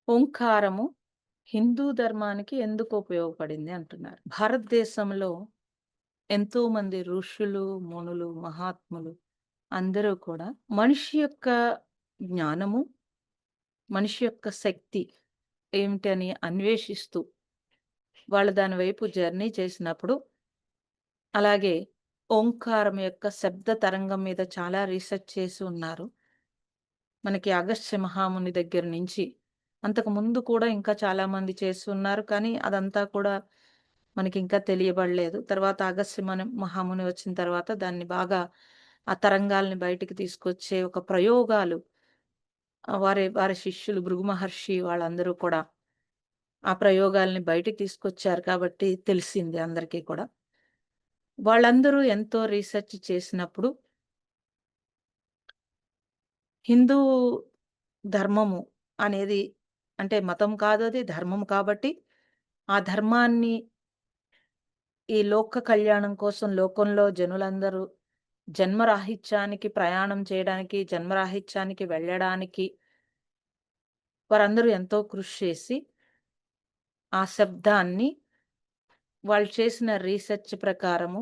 ఓంకారము హిందూ ధర్మానికి ఎందుకు ఉపయోగపడింది అంటున్నారు. భారతదేశంలో ఎంతోమంది ఋషులు, మునులు, మహాత్ములు అందరూ కూడా మనిషి యొక్క జ్ఞానము, మనిషి యొక్క శక్తి ఏమిటని అన్వేషిస్తూ వాళ్ళు దాని వైపు జర్నీ చేసినప్పుడు, అలాగే ఓంకారం యొక్క శబ్ద తరంగం మీద చాలా రీసెర్చ్ చేసి ఉన్నారు. మనకి అగస్త్య మహాముని దగ్గర నుంచి అంతకుముందు కూడా ఇంకా చాలామంది చేస్తున్నారు. కానీ అదంతా కూడా మనకింకా తెలియబడలేదు. తర్వాత మహాముని వచ్చిన తర్వాత దాన్ని బాగా ఆ తరంగాల్ని బయటికి తీసుకొచ్చే ఒక ప్రయోగాలు వారి వారి శిష్యులు భృగు మహర్షి వాళ్ళందరూ కూడా ఆ ప్రయోగాల్ని బయటికి తీసుకొచ్చారు కాబట్టి తెలిసింది అందరికీ కూడా. వాళ్ళందరూ ఎంతో రీసెర్చ్ చేసినప్పుడు హిందూ ధర్మము అనేది అంటే మతం కాదది ధర్మం కాబట్టి, ఆ ధర్మాన్ని ఈ లోక కళ్యాణం కోసం లోకంలో జనులందరూ జన్మరాహిత్యానికి ప్రయాణం చేయడానికి, జన్మరాహిత్యానికి వెళ్ళడానికి వారందరూ ఎంతో కృషి చేసి, ఆ శబ్దాన్ని వాళ్ళు చేసిన రీసెర్చ్ ప్రకారము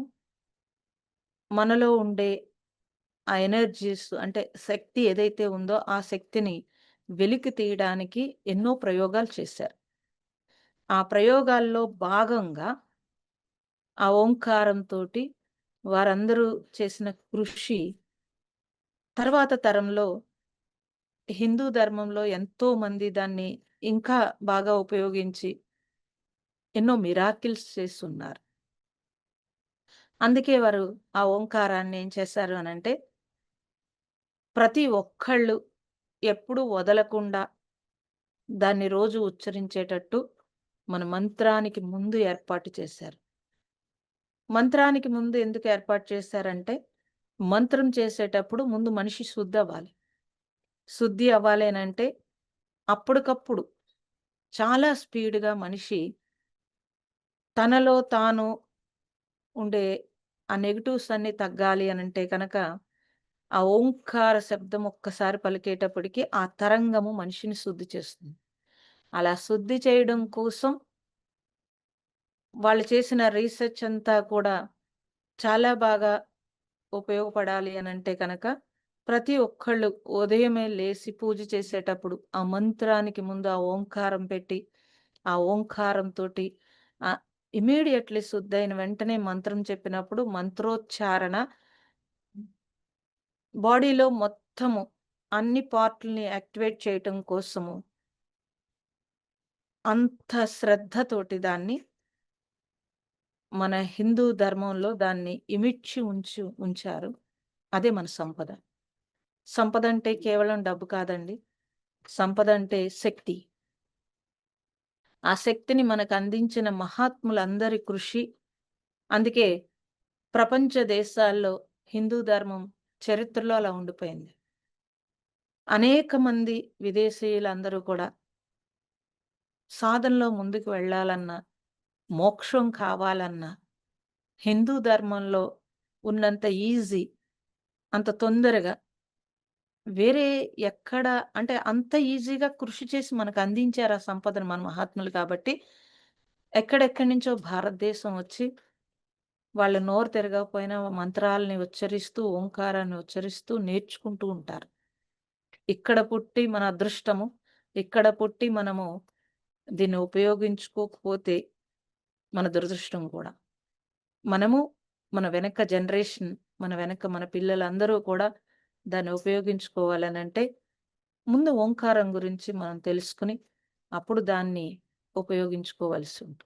మనలో ఉండే ఆ ఎనర్జీస్ అంటే శక్తి ఏదైతే ఉందో ఆ శక్తిని వెలికి తీయడానికి ఎన్నో ప్రయోగాలు చేశారు. ఆ ప్రయోగాల్లో భాగంగా ఆ ఓంకారంతోటి వారందరూ చేసిన కృషి తర్వాత తరంలో హిందూ ధర్మంలో ఎంతో మంది దాన్ని ఇంకా బాగా ఉపయోగించి ఎన్నో మిరాకిల్స్ చేసున్నారు. అందుకే వారు ఆ ఓంకారాన్ని ఏం చేశారు అనంటే ప్రతి ఒక్కళ్ళు ఎప్పుడూ వదలకుండా దాన్ని రోజు ఉచ్చరించేటట్టు మన మంత్రానికి ముందు ఏర్పాటు చేశారు. మంత్రానికి ముందు ఎందుకు ఏర్పాటు చేశారంటే, మంత్రం చేసేటప్పుడు ముందు మనిషి శుద్ధవ్వాలి. శుద్ధి అవ్వాలి అనంటే అప్పటికప్పుడు చాలా స్పీడ్‌గా మనిషి తనలో తాను ఉండే ఆ నెగెటివ్స్ అన్నీ తగ్గాలి అనంటే గనక, ఆ ఓంకార శబ్దం ఒక్కసారి పలికేటప్పటికి ఆ తరంగము మనిషిని శుద్ధి చేస్తుంది. అలా శుద్ధి చేయడం కోసం వాళ్ళు చేసిన రీసెర్చ్ అంతా కూడా చాలా బాగా ఉపయోగపడాలి అనంటే కనుక, ప్రతి ఒక్కళ్ళు ఉదయమే లేసి పూజ చేసేటప్పుడు ఆ మంత్రానికి ముందు ఆ ఓంకారం పెట్టి, ఆ ఓంకారంతోటి ఇమ్మీడియేట్‌లీ శుద్ధైన వెంటనే మంత్రం చెప్పినప్పుడు మంత్రోచ్చారణ బాడీలో మొత్తము అన్ని పార్ట్‌లని యాక్టివేట్ చేయటం కోసము అంత శ్రద్ధతోటి దాన్ని మన హిందూ ధర్మంలో దాన్ని ఇమిడ్చి ఉంచారు. అదే మన సంపద. సంపదంటే కేవలం డబ్బు కాదండి. సంపదంటే శక్తి. ఆ శక్తిని మనకందించిన మహాత్ములందరి కృషి. అందుకే ప్రపంచ దేశాల్లో హిందూ ధర్మం చరిత్రలో అలా ఉండిపోయింది. అనేక మంది విదేశీయులందరూ కూడా సాధనలో ముందుకు వెళ్ళాలన్నా, మోక్షం కావాలన్నా, హిందూ ధర్మంలో ఉన్నంత ఈజీ, అంత తొందరగా వేరే ఎక్కడ అంటే అంత ఈజీగా కృషి చేసి మనకందించారు ఆ సంపదను మన మహాత్ములు కాబట్టి, ఎక్కడెక్కడి నుంచో భారతదేశం వచ్చి, వాళ్ళు నోరు తిరగకపోయినా మంత్రాల్ని ఉచ్చరిస్తూ, ఓంకారాన్ని ఉచ్చరిస్తూ నేర్చుకుంటూ ఉంటారు. ఇక్కడ పుట్టి మన అదృష్టము, ఇక్కడ పుట్టి మనము దీన్ని ఉపయోగించుకోకపోతే మన దురదృష్టం కూడా. మనము, మన వెనక జనరేషన్, మన వెనక మన పిల్లలందరూ కూడా దాన్ని ఉపయోగించుకోవాలనంటే, ముందు ఓంకారం గురించి మనం తెలుసుకొని, అప్పుడు దాన్ని ఉపయోగించుకోవాల్సి ఉంటుంది.